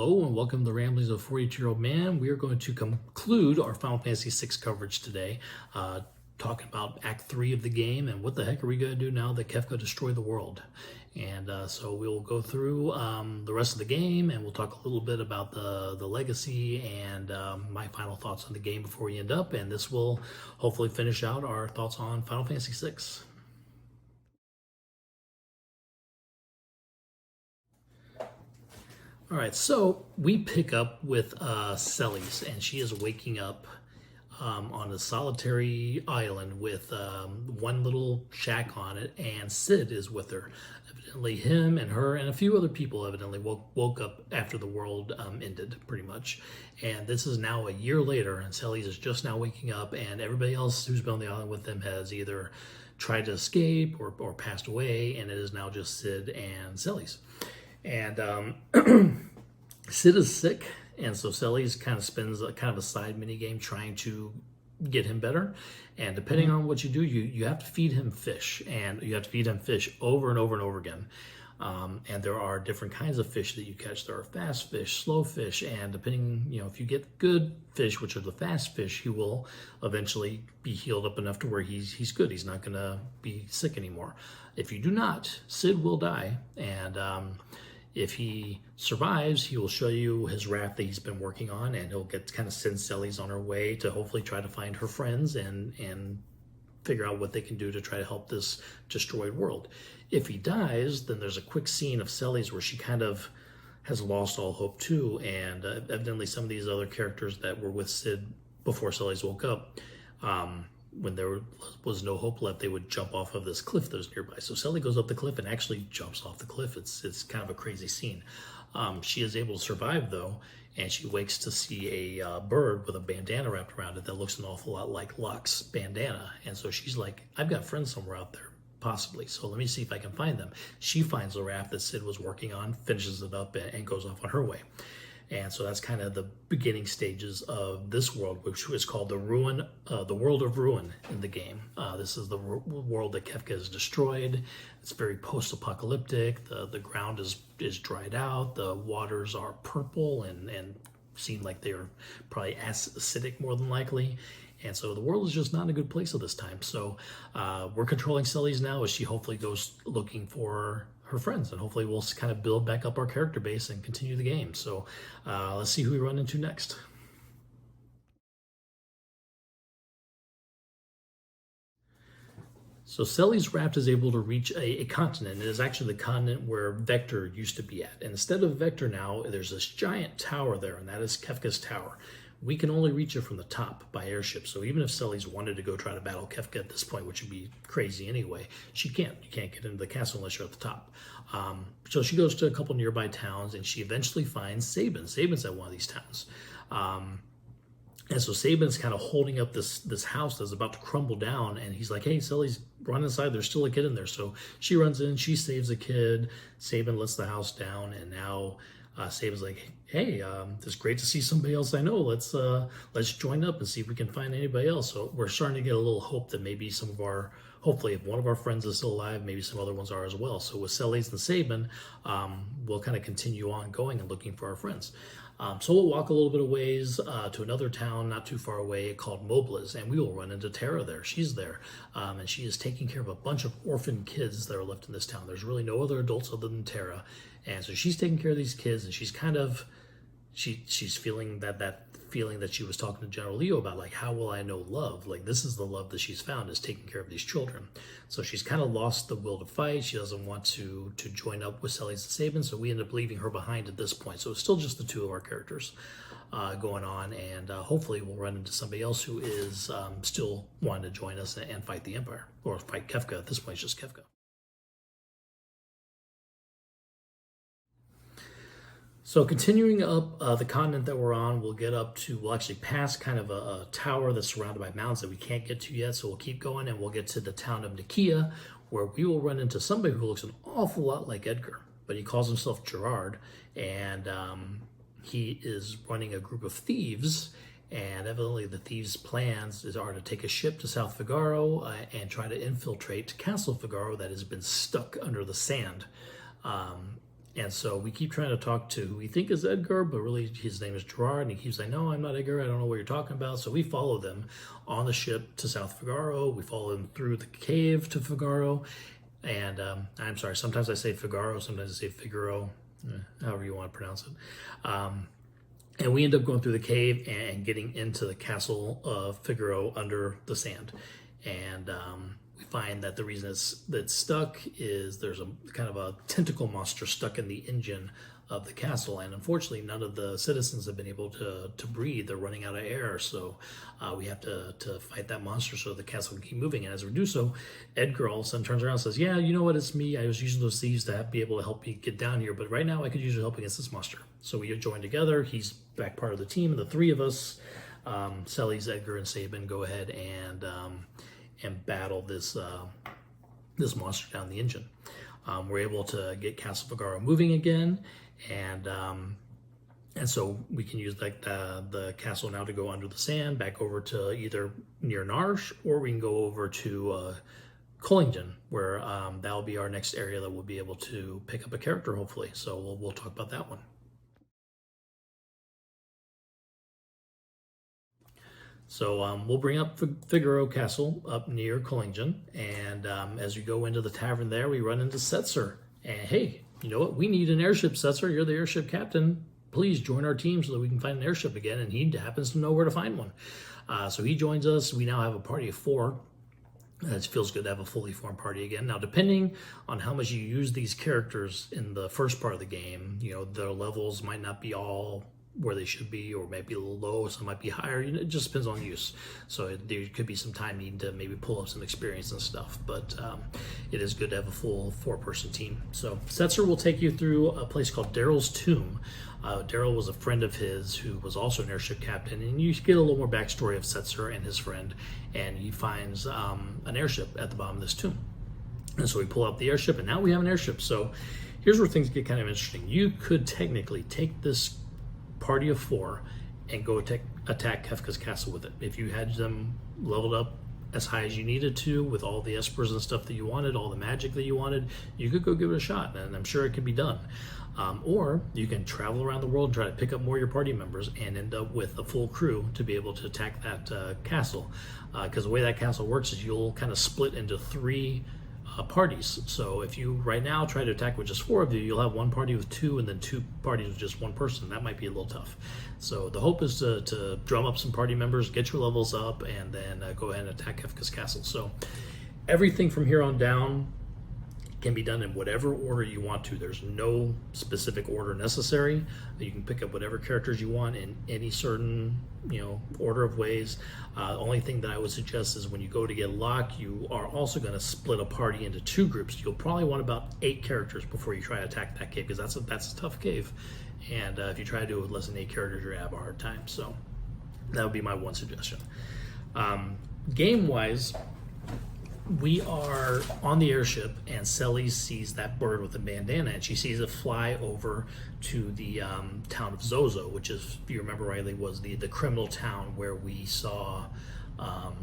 Hello and welcome to the Ramblings of a 42-Year-Old Man. We are going to conclude our Final Fantasy VI coverage today, talking about Act 3 of the game and what the heck are we going to do now that Kefka destroyed the world. And so we'll go through the rest of the game and we'll talk a little bit about the legacy and my final thoughts on the game before we end up. And this will hopefully finish out our thoughts on Final Fantasy VI. All right, so we pick up with Celes, and she is waking up on a solitary island with one little shack on it, and Sid is with her. Evidently, him and her and a few other people evidently woke up after the world ended, pretty much. And this is now a year later, and Celes is just now waking up, and everybody else who's been on the island with them has either tried to escape or passed away, and it is now just Sid and Celes. And Sid is sick, and so Celes kind of spends kind of a side mini game trying to get him better. And depending on what you do, you have to feed him fish, and you have to feed him fish over and over and over again. And there are different kinds of fish that you catch. There are fast fish, slow fish, and depending, if you get good fish, which are the fast fish, he will eventually be healed up enough to where he's good. He's not gonna be sick anymore. If you do not, Sid will die, and if he survives, he will show you his raft that he's been working on, and he'll get kind of send Celes on her way to hopefully try to find her friends and figure out what they can do to try to help this destroyed world. If he dies, then there's a quick scene of Celes where she kind of has lost all hope too, and evidently some of these other characters that were with Sid before Celes woke up, when there was no hope left, they would jump off of this cliff that was nearby. So Celes goes up the cliff and actually jumps off the cliff. It's kind of a crazy scene. She is able to survive though, and she wakes to see a bird with a bandana wrapped around it that looks an awful lot like Locke's bandana. And so she's like, I've got friends somewhere out there, possibly. So let me see if I can find them. She finds the raft that Sid was working on, finishes it up, and goes off on her way. And so that's kind of the beginning stages of this world, which is called the world of ruin in the game. This is the world that Kefka has destroyed. It's very post-apocalyptic. The ground is dried out. The waters are purple and seem like they're probably acidic more than likely. And so the world is just not in a good place at this time. So we're controlling Celes now as she hopefully goes looking for her friends, and hopefully we'll kind of build back up our character base and continue the game. So let's see who we run into next. So Celes Raft is able to reach a continent. It is actually the continent where Vector used to be at. And instead of Vector now, there's this giant tower there, and that is Kefka's tower. We can only reach it from the top by airship. So even if Celes wanted to go try to battle Kefka at this point, which would be crazy anyway, she can't. You can't get into the castle unless you're at the top. So she goes to a couple nearby towns, and she eventually finds Sabin. Sabin's at one of these towns. And so Sabin's kind of holding up this house that's about to crumble down, and he's like, hey, Celes, run inside. There's still a kid in there. So she runs in, she saves a kid. Sabin lets the house down, and now Sabin's like, hey, it's great to see somebody else I know. Let's join up and see if we can find anybody else. So we're starting to get a little hope that maybe hopefully if one of our friends is still alive, maybe some other ones are as well. So with Celes and Sabin, we'll kind of continue on going and looking for our friends. So we'll walk a little bit of ways to another town not too far away called Mobliz, and we will run into Terra there. She's there, and she is taking care of a bunch of orphan kids that are left in this town. There's really no other adults other than Terra, and so she's taking care of these kids, and she's kind of, she's feeling that feeling that she was talking to General Leo about, like, how will I know love? Like, this is the love that she's found, is taking care of these children. So she's kind of lost the will to fight. She doesn't want to join up with Celes and Sabin, so we end up leaving her behind at this point. So it's still just the two of our characters going on, and hopefully we'll run into somebody else who is still wanting to join us and fight the Empire, or fight Kefka. At this point, it's just Kefka. So continuing up the continent that we're on, we'll actually pass kind of a tower that's surrounded by mountains that we can't get to yet. So we'll keep going, and we'll get to the town of Nikia, where we will run into somebody who looks an awful lot like Edgar, but he calls himself Gerard, and he is running a group of thieves. And evidently the thieves' plans are to take a ship to South Figaro and try to infiltrate Castle Figaro that has been stuck under the sand. And so we keep trying to talk to who we think is Edgar, but really his name is Gerard, and he keeps saying, no, I'm not Edgar, I don't know what you're talking about. So we follow them on the ship to South Figaro. We follow them through the cave to Figaro. And I'm sorry, sometimes I say Figaro, sometimes I say Figaro, however you want to pronounce it. And we end up going through the cave and getting into the castle of Figaro under the sand. And we find that the reason it's stuck is there's a kind of a tentacle monster stuck in the engine of the castle, and unfortunately none of the citizens have been able to breathe. They're running out of air, so we have to fight that monster so the castle can keep moving. And as we do so, Edgar all of a sudden turns around and says, yeah, you know what, it's me. I was using those thieves to be able to help me get down here, but right now I could use your help against this monster. So we join together. He's back part of the team, and the three of us, Celes, Edgar, and Sabin, go ahead and battle this monster down the engine. We're able to get Castle Figaro moving again, and so we can use like the castle now to go under the sand back over to either near Narsh, or we can go over to Collington, where that'll be our next area that we'll be able to pick up a character, hopefully. So we'll talk about that one. So we'll bring up Figaro Castle up near Collington, and as we go into the tavern there, we run into Setzer. And hey, you know what? We need an airship, Setzer. You're the airship captain. Please join our team so that we can find an airship again. And he happens to know where to find one. So he joins us. We now have a party of 4. It feels good to have a fully formed party again. Now, depending on how much you use these characters in the first part of the game, you know, their levels might not be all where they should be, or maybe a little low, some might be higher. You know, it just depends on use. So there could be some time needing to maybe pull up some experience and stuff, but it is good to have a full 4-person team. So Setzer will take you through a place called Daryl's Tomb. Daryl was a friend of his who was also an airship captain, and you get a little more backstory of Setzer and his friend, and he finds an airship at the bottom of this tomb. And so we pull out the airship, and now we have an airship. So here's where things get kind of interesting. You could technically take this party of 4 and go attack Kefka's castle with it. If you had them leveled up as high as you needed to with all the espers and stuff that you wanted, all the magic that you wanted, you could go give it a shot, and I'm sure it could be done. Or you can travel around the world and try to pick up more of your party members and end up with a full crew to be able to attack that castle. Because the way that castle works is you'll kind of split into 3 parties. So if you right now try to attack with just 4 of you, you'll have 1 party with 2 and then 2 parties with just 1 person. That might be a little tough. So the hope is to drum up some party members, get your levels up, and then go ahead and attack Kefka's castle. So everything from here on down can be done in whatever order you want to. There's no specific order necessary. You can pick up whatever characters you want in any certain, order of ways. Only thing that I would suggest is when you go to get Locke, you are also going to split a party into 2 groups. You'll probably want about 8 characters before you try to attack that cave, because that's a tough cave. And if you try to do it with less than 8 characters, you're going to have a hard time. So that would be my one suggestion. Game-wise, we are on the airship, and Celes sees that bird with a bandana, and she sees it fly over to the town of Zozo, which is, if you remember rightly, was the criminal town where we saw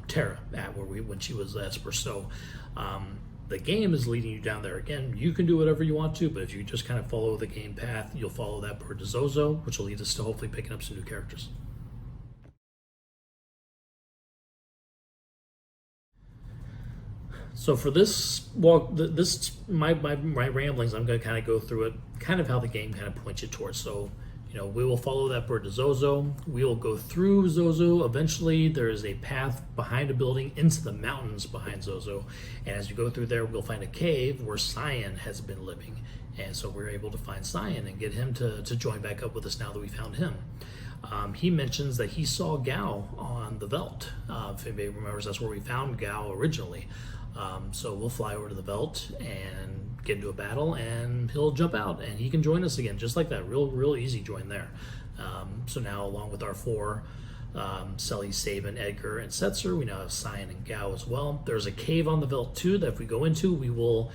Terra at, when she was Esper. So the game is leading you down there. Again, you can do whatever you want to, but if you just kind of follow the game path, you'll follow that bird to Zozo, which will lead us to hopefully picking up some new characters. So for this walk, my ramblings, I'm going to kind of go through it, kind of how the game kind of points you towards. So, we will follow that bird to Zozo. We will go through Zozo. Eventually, there is a path behind a building into the mountains behind Zozo. And as you go through there, we'll find a cave where Cyan has been living. And so we're able to find Cyan and get him to join back up with us now that we found him. He mentions that he saw Gao on the Veldt. If anybody remembers, that's where we found Gao originally. So we'll fly over to the Veldt and get into a battle, and he'll jump out and he can join us again, just like that. Real easy join there. So now, along with our 4, Celes, Sabin, Edgar, and Setzer, we now have Cyan and Gao as well. There's a cave on the Veldt too that if we go into, we will,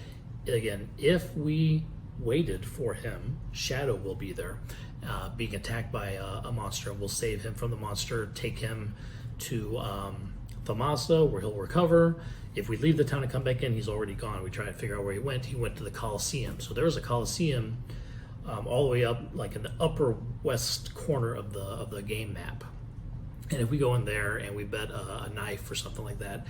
again, if we waited for him, Shadow will be there, being attacked by a monster. We'll save him from the monster, take him to Thamasa, where he'll recover. If we leave the town and come back in, he's already gone. We try to figure out where he went. He went to the Colosseum. So there was a Colosseum all the way up like in the upper west corner of the game map. And if we go in there and we bet a knife or something like that,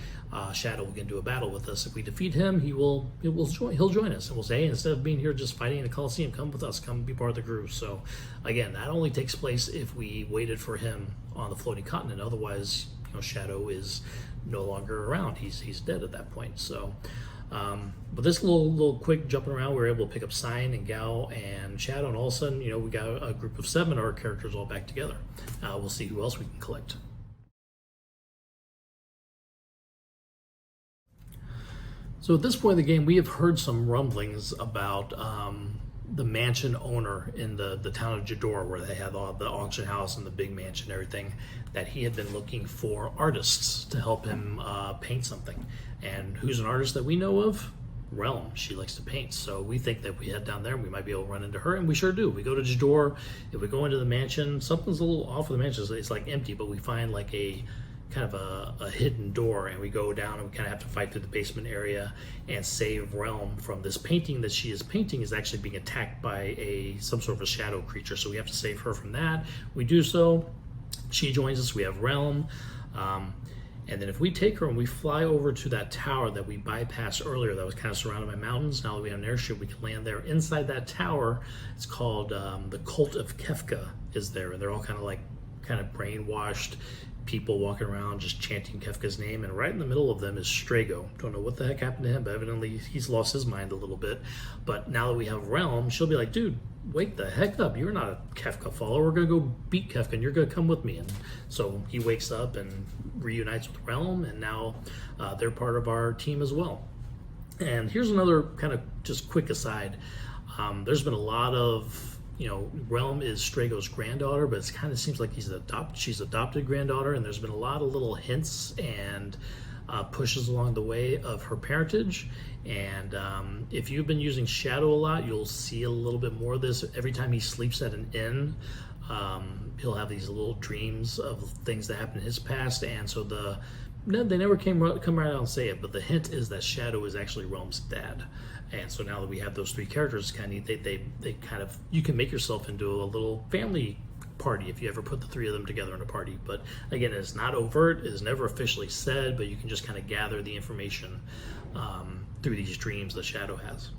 Shadow will get into a battle with us. If we defeat him, he'll join us, and we'll say, hey, instead of being here just fighting in the Coliseum, come with us, come be part of the crew. So again, that only takes place if we waited for him on the floating continent. Otherwise, Shadow is no longer around. He's dead at that point. So. But this little quick jumping around, we were able to pick up Sign and Gao and Shadow, and all of a sudden, we got a group of 7 of our characters all back together. We'll see who else we can collect. So at this point in the game, we have heard some rumblings about the mansion owner in the town of Jador, where they had the auction house and the big mansion and everything, that he had been looking for artists to help him paint something. And who's an artist that we know of? Relm. She likes to paint. So we think that if we head down there, we might be able to run into her, and we sure do. We go to Jador. If we go into the mansion, something's a little off with the mansion. It's like empty, but we find like a kind of a hidden door, and we go down and we kind of have to fight through the basement area and save Relm from this painting that she is painting is actually being attacked by some sort of a shadow creature. So we have to save her from that. We do so. She joins us. We have Relm. And then if we take her and we fly over to that tower that we bypassed earlier that was kind of surrounded by mountains, now that we have an airship, we can land there. Inside that tower, it's called the Cult of Kefka is there. And they're all kind of brainwashed people walking around just chanting Kefka's name. And right in the middle of them is Strago. Don't know what the heck happened to him, but evidently he's lost his mind a little bit. But now that we have Relm, she'll be like, dude, wake the heck up. You're not a Kefka follower. We're going to go beat Kefka, and you're going to come with me. And so he wakes up and reunites with Relm, and now they're part of our team as well. And here's another kind of just quick aside. There's been a lot of, Relm is Strago's granddaughter, but it kind of seems like she's adopted granddaughter, and there's been a lot of little hints and pushes along the way of her parentage. And if you've been using Shadow a lot, you'll see a little bit more of this. Every time he sleeps at an inn, he'll have these little dreams of things that happened in his past. And so they never come right out and say it, but the hint is that Shadow is actually Relm's dad. And so now that we have those 3 characters, kind of they kind of, you can make yourself into a little family party if you ever put the 3 of them together in a party. But again, it's not overt, it is never officially said, but you can just kind of gather the information through these dreams that Shadow has.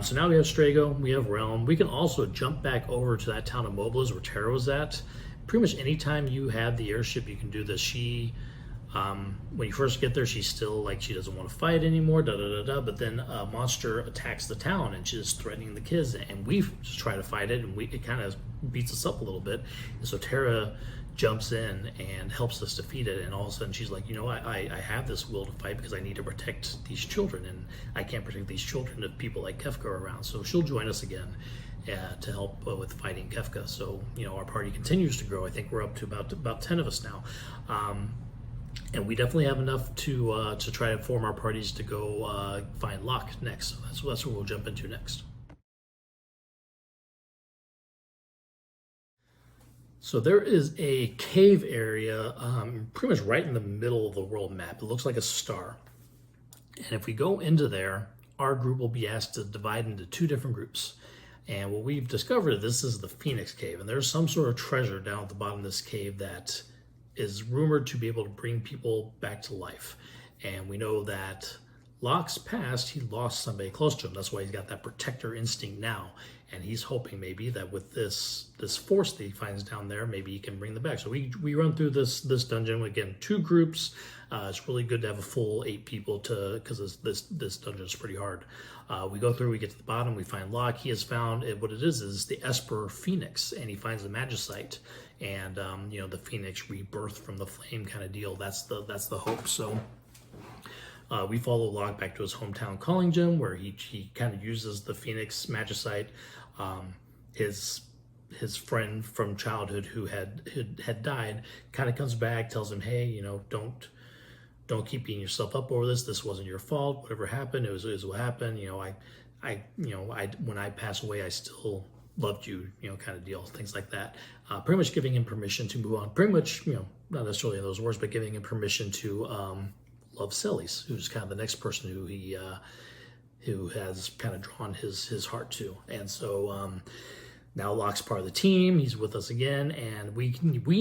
So now we have Strago, we have Relm. We can also jump back over to that town of Mobliz where Terra was at. Pretty much anytime you have the airship, you can do this. When you first get there, she's still like she doesn't want to fight anymore, but then a monster attacks the town and she's threatening the kids, and we try to fight it, and it kind of beats us up a little bit. And so Terra jumps in and helps us defeat it, and all of a sudden she's like, I have this will to fight because I need to protect these children, and I can't protect these children if people like Kefka are around. So she'll join us again to help with fighting Kefka. So our party continues to grow. I think we're up to about 10 of us now. And we definitely have enough to try to form our parties to go find Locke next. So that's what we'll jump into next. So there is a cave area pretty much right in the middle of the world map. It looks like a star. And if we go into there, our group will be asked to divide into 2 different groups. And what we've discovered, this is the Phoenix Cave. And there's some sort of treasure down at the bottom of this cave that is rumored to be able to bring people back to life. And we know that Locke's past, he lost somebody close to him. That's why he's got that protector instinct now. And he's hoping maybe that with this force that he finds down there, maybe he can bring them back. So we run through this dungeon. Again, 2 groups. It's really good to have a full 8 people because this dungeon is pretty hard. We go through, we get to the bottom, we find Locke. He has found what it is the Esper Phoenix, and he finds the Magicite. And the Phoenix rebirth from the flame kind of deal. That's the hope. So we follow Locke back to his hometown calling gym, where he kind of uses the Phoenix Magicite. His friend from childhood who had died kind of comes back, tells him, hey, don't keep beating yourself up over this. This wasn't your fault. Whatever happened, it was what happened. When I pass away, I still loved you, kind of deal, things like that. Pretty much giving him permission to move on. Pretty much, not necessarily in those words, but giving him permission to love Celes, who's kind of the next person who who has kind of drawn his heart to. And so now Locke's part of the team. He's with us again, and we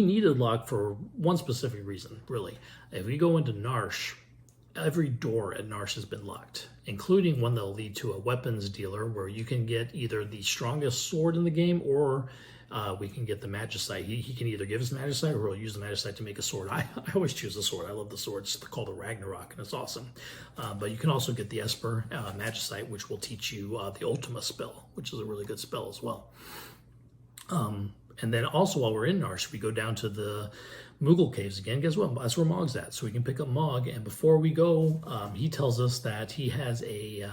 needed Locke for one specific reason, really. If we go into Narsh, every door at Narsh has been locked, including one that'll lead to a weapons dealer where you can get either the strongest sword in the game, or we can get the Magicite. He can either give us the Magicite or he'll use the Magicite to make a sword. I always choose the sword. I love the sword. It's called the Ragnarok, and it's awesome. But you can also get the Esper Magicite, which will teach you the Ultima spell, which is a really good spell as well. And then also while we're in Narsh, we go down to the Moogle Caves again. Guess what? That's where Mog's at. So we can pick up Mog. And before we go, he tells us that he has a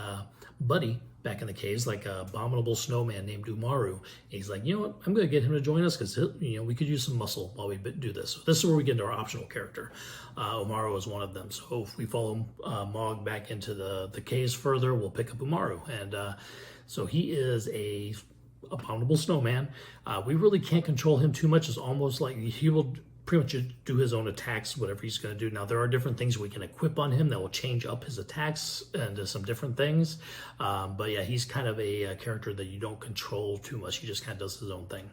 buddy back in the caves, like a abominable snowman named Umaro. And he's like, you know what? I'm going to get him to join us because we could use some muscle while we do this. So this is where we get into our optional character. Umaro is one of them. So if we follow Mog back into the caves further, we'll pick up Umaro. And so he is a abominable snowman. We really can't control him too much. It's almost like he will pretty much do his own attacks, whatever he's going to do. Now, there are different things we can equip on him that will change up his attacks into some different things. But yeah, he's kind of a character that you don't control too much. He just kind of does his own thing.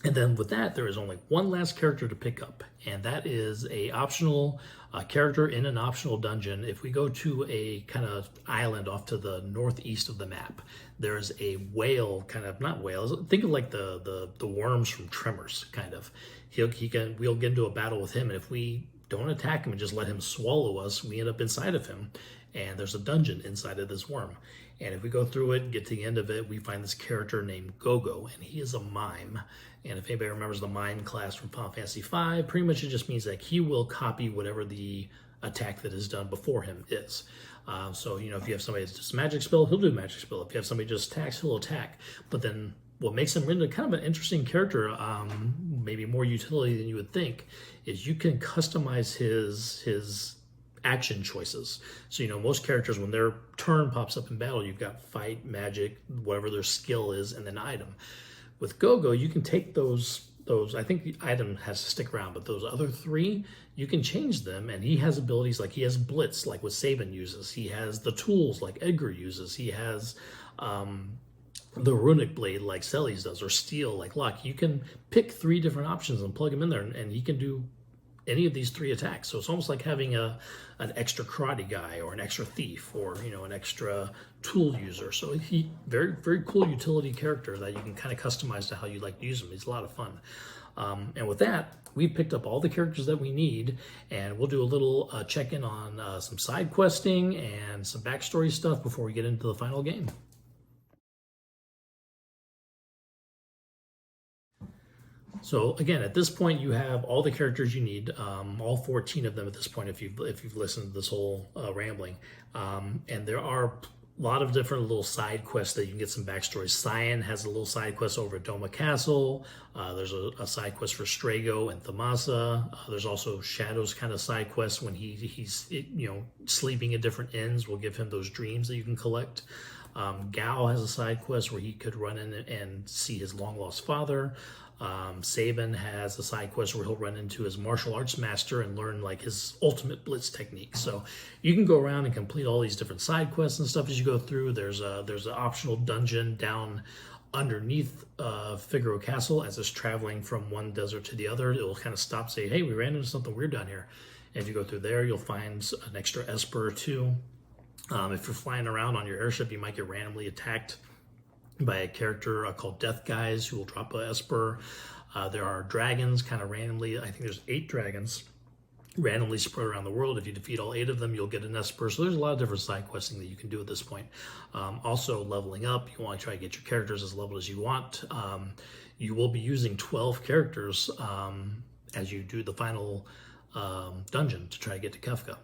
And then with that, there is only one last character to pick up, and that is a optional character in an optional dungeon. If we go to a kind of island off to the northeast of the map, there's a whale, kind of, not whales, think of like the worms from Tremors, kind of. We'll get into a battle with him, and if we don't attack him and just let him swallow us, we end up inside of him, and there's a dungeon inside of this worm. And if we go through it and get to the end of it, we find this character named Gogo, and he is a mime. And if anybody remembers the mime class from Final Fantasy V, pretty much it just means that he will copy whatever the attack that is done before him is. So, if you have somebody that's just magic spell, he'll do a magic spell. If you have somebody just attacks, he'll attack. But then what makes him into kind of an interesting character, maybe more utility than you would think, is you can customize his action choices. So, most characters, when their turn pops up in battle, you've got fight, magic, whatever their skill is, and then item. With Gogo, you can take those, I think the item has to stick around, but those other three, you can change them, and he has abilities like he has Blitz, like what Sabin uses. He has the tools like Edgar uses. He has the runic blade like Celes does, or steel like Locke. You can pick 3 different options and plug them in there, and he can do any of these 3 attacks. So it's almost like having an extra karate guy, or an extra thief, or an extra tool user. So he very, very cool utility character that you can kind of customize to how you like to use him. He's a lot of fun. And with that, we've picked up all the characters that we need, and we'll do a little check-in on some side questing and some backstory stuff before we get into the final game. So again, at this point, you have all the characters you need, all 14 of them at this point, if you've listened to this whole rambling. And there are a lot of different little side quests that you can get some backstory. Cyan has a little side quest over at Doma Castle. There's a side quest for Strago and Thamasa. There's also Shadow's kind of side quests when he's sleeping at different inns. We'll give him those dreams that you can collect. Gao has a side quest where he could run in and see his long lost father. Sabin has a side quest where he'll run into his martial arts master and learn like his ultimate blitz technique. So you can go around and complete all these different side quests and stuff as you go through. There's an optional dungeon down underneath Figaro Castle. As it's traveling from one desert to the other, it will kind of stop and say, hey, we ran into something weird down here. And if you go through there, you'll find an extra Esper or 2. If you're flying around on your airship, you might get randomly attacked by a character called Death Guys, who will drop a Esper. There are dragons kind of randomly. I think there's 8 dragons randomly spread around the world. If you defeat all 8 of them, you'll get an Esper. So there's a lot of different side questing that you can do at this point. Also leveling up. You want to try to get your characters as leveled as you want. You will be using 12 characters as you do the final dungeon to try to get to Kefka.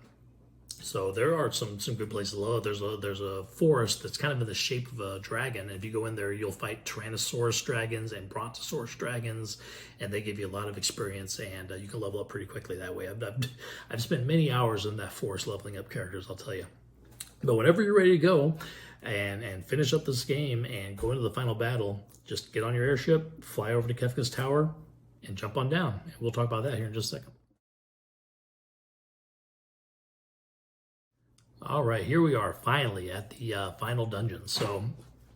So there are some good places to level. There's a forest that's kind of in the shape of a dragon. And if you go in there, you'll fight Tyrannosaurus dragons and Brontosaurus dragons, and they give you a lot of experience, and you can level up pretty quickly that way. I've spent many hours in that forest leveling up characters, I'll tell you. But whenever you're ready to go and finish up this game and go into the final battle, just get on your airship, fly over to Kefka's tower, and jump on down. And we'll talk about that here in just a second. All right, here we are finally at the final dungeon. So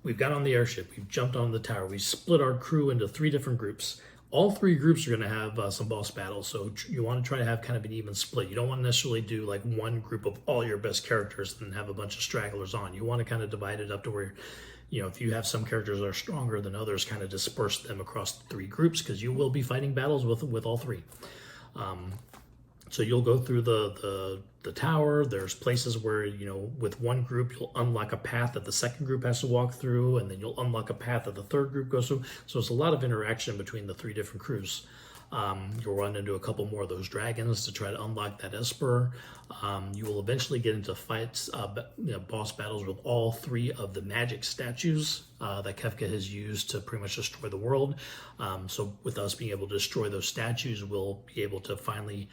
we've got on the airship, we've jumped on the tower, we split our crew into 3 different groups. All 3 groups are going to have some boss battles, so you want to try to have kind of an even split. You don't want to necessarily do like one group of all your best characters and have a bunch of stragglers on. You want to kind of divide it up to where, if you have some characters that are stronger than others, kind of disperse them across 3 groups, because you will be fighting battles with all 3. So you'll go through the tower. There's places where, with one group, you'll unlock a path that the second group has to walk through, and then you'll unlock a path that the third group goes through. So it's a lot of interaction between the 3 different crews. You'll run into a couple more of those dragons to try to unlock that Esper. You will eventually get into fights, boss battles with all 3 of the magic statues that Kefka has used to pretty much destroy the world. So with us being able to destroy those statues, we'll be able to finally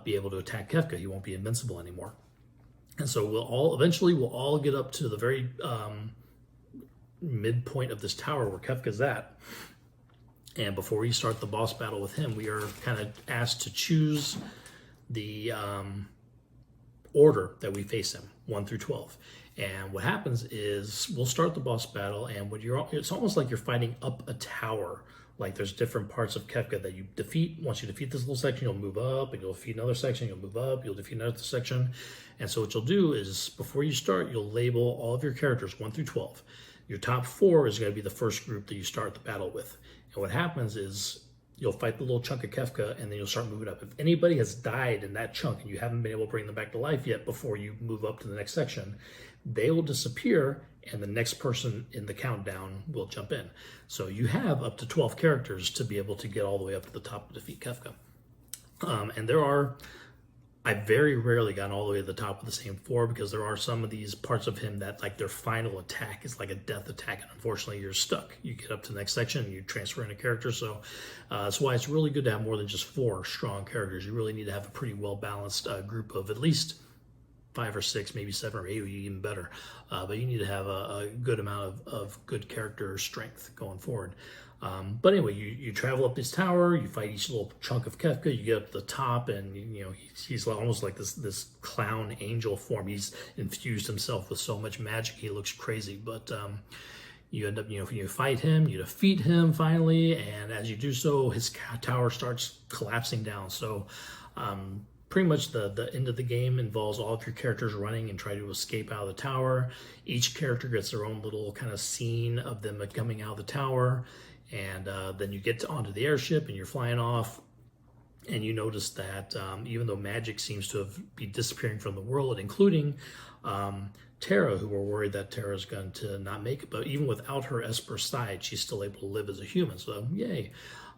be able to attack Kefka. He won't be invincible anymore. And so we'll all get up to the very midpoint of this tower where Kefka's at. And before we start the boss battle with him, we are kind of asked to choose the order that we face him, 1 through 12. And what happens is we'll start the boss battle, and it's almost like you're fighting up a tower. Like there's different parts of Kefka that you defeat. Once you defeat this little section, you'll move up, and you'll defeat another section, you'll move up, you'll defeat another section. And so what you'll do is, before you start, you'll label all of your characters 1 through 12. Your top 4 is going to be the first group that you start the battle with. And what happens is you'll fight the little chunk of Kefka, and then you'll start moving up. If anybody has died in that chunk and you haven't been able to bring them back to life yet before you move up to the next section, they will disappear, and the next person in the countdown will jump in. So you have up to 12 characters to be able to get all the way up to the top to defeat Kefka. And I've very rarely gotten all the way to the top with the same 4, because there are some of these parts of him that, like, their final attack is like a death attack, and unfortunately you're stuck. You get up to the next section and you transfer in a character. So that's why it's really good to have more than just 4 strong characters. You really need to have a pretty well-balanced group of at least 5 or 6, maybe 7 or 8 would be even better. But you need to have a good amount of good character strength going forward. But anyway, you travel up this tower, you fight each little chunk of Kefka, you get up to the top, and he's almost like this clown angel form. He's infused himself with so much magic, he looks crazy. But you end up, you fight him, you defeat him finally, and as you do so, his tower starts collapsing down. So pretty much the end of the game involves all of your characters running and trying to escape out of the tower. Each character gets their own little kind of scene of them coming out of the tower. And then you get onto the airship and you're flying off, and you notice that even though magic seems to be disappearing from the world, including Terra, who were worried that Terra's going to not make it, but even without her Esper side, she's still able to live as a human. So yay.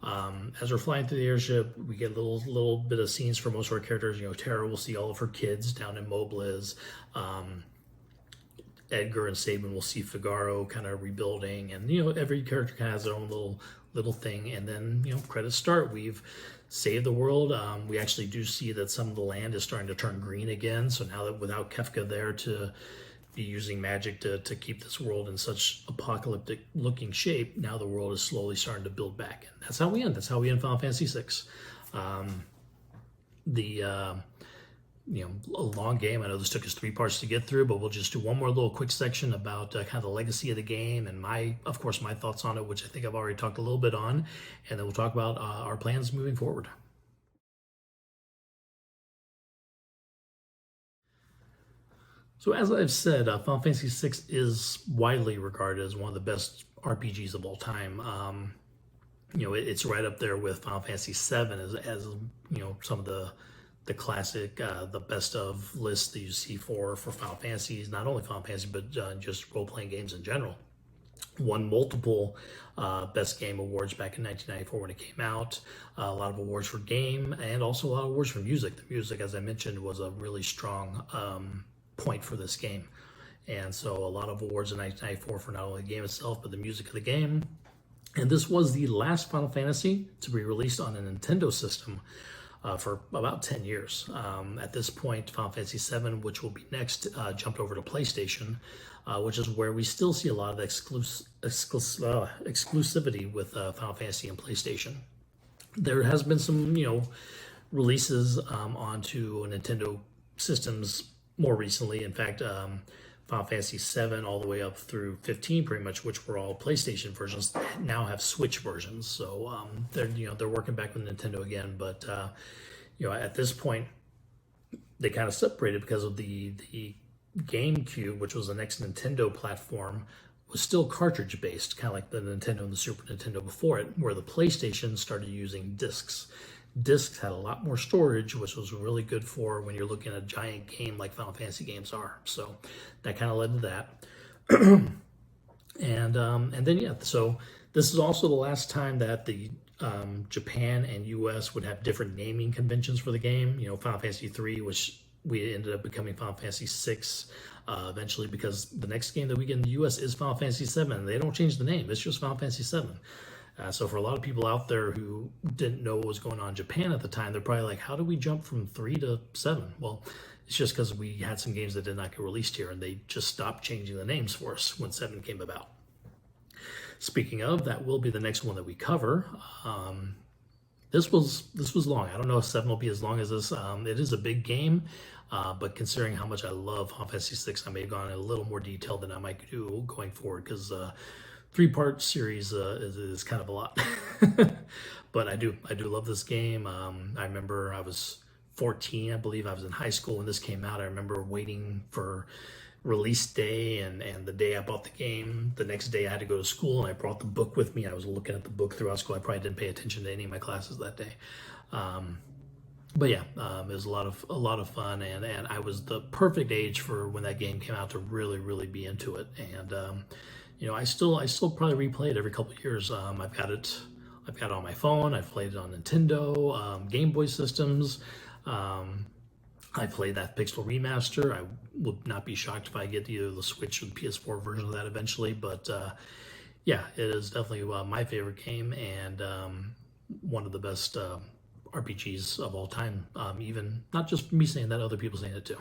As we're flying through the airship, we get a little bit of scenes for most of our characters. Terra will see all of her kids down in Mobliz. Edgar and Sabin will see Figaro kind of rebuilding, and every character kind of has their own little thing. And then credits start. We've saved the world. We actually do see that some of the land is starting to turn green again. So now that without Kefka there to be using magic to keep this world in such apocalyptic looking shape, now the world is slowly starting to build back. And that's how we end. That's how we end Final Fantasy VI. A long game. I know this took us 3 parts to get through, but we'll just do one more little quick section about kind of the legacy of the game and my thoughts on it, which I think I've already talked a little bit on, and then we'll talk about our plans moving forward. So as I've said, Final Fantasy VI is widely regarded as one of the best RPGs of all time. It's right up there with Final Fantasy VII as some of the classic, the best of lists that you see for Final Fantasies, not only Final Fantasy, but just role-playing games in general. Won multiple Best Game awards back in 1994 when it came out. A lot of awards for game, and also a lot of awards for music. The music, as I mentioned, was a really strong point for this game. And so a lot of awards in 1994 for not only the game itself, but the music of the game. And this was the last Final Fantasy to be released on a Nintendo system for about 10 years. At this point, Final Fantasy VII, which will be next, jumped over to PlayStation, which is where we still see a lot of exclusivity with Final Fantasy and PlayStation. There has been some, releases onto Nintendo systems more recently. In fact, Final Fantasy 7 all the way up through 15, pretty much, which were all PlayStation versions, now have Switch versions. So they're working back with Nintendo again. But at this point, they kind of separated because of the GameCube, which was the next Nintendo platform, was still cartridge based, kind of like the Nintendo and the Super Nintendo before it, where the PlayStation started using discs. Discs had a lot more storage, which was really good for when you're looking at a giant game like Final Fantasy games are. So that kind of led to that. and then so this is also the last time that the Japan and US would have different naming conventions for the game. Final Fantasy 3, which we ended up becoming Final Fantasy 6 eventually, because the next game that we get in the US is Final Fantasy 7. They don't change the name, it's just Final Fantasy 7. So for a lot of people out there who didn't know what was going on in Japan at the time, they're probably like, how do we jump from 3 to 7? Well, it's just because we had some games that did not get released here, and they just stopped changing the names for us when 7 came about. Speaking of, that will be the next one that we cover. This was long. I don't know if 7 will be as long as this. It is a big game, but considering how much I love Final Fantasy 6, I may have gone in a little more detail than I might do going forward, because 3-part series is kind of a lot. But I do love this game. I remember I was 14, I believe. I was in high school when this came out. I remember waiting for release day, and the day I bought the game, the next day I had to go to school, and I brought the book with me. I was looking at the book throughout school. I probably didn't pay attention to any of my classes that day. But yeah, it was a lot of fun, and I was the perfect age for when that game came out to really be into it. And I still probably replay it every couple of years. I've got it on my phone. I've played it on Nintendo, Game Boy systems. I played that Pixel remaster. I would not be shocked if I get either the Switch or the PS4 version of that eventually. But yeah, it is definitely my favorite game, and one of the best RPGs of all time. Even not just me saying that, other people saying it too.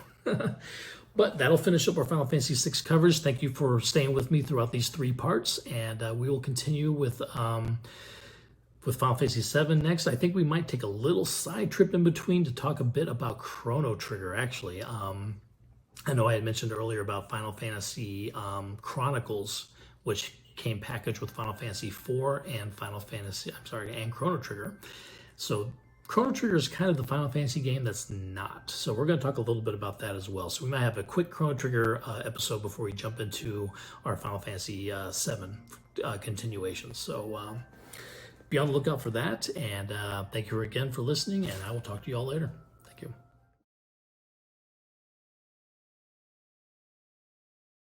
But that'll finish up our Final Fantasy VI coverage. Thank you for staying with me throughout these 3 parts, and we will continue with Final Fantasy VII next. I think we might take a little side trip in between to talk a bit about Chrono Trigger, actually. I know I had mentioned earlier about Final Fantasy Chronicles, which came packaged with Final Fantasy IV and and Chrono Trigger. So Chrono Trigger is kind of the Final Fantasy game that's not. So we're going to talk a little bit about that as well. So we might have a quick Chrono Trigger episode before we jump into our Final Fantasy VII continuation. So be on the lookout for that. And thank you again for listening, and I will talk to you all later.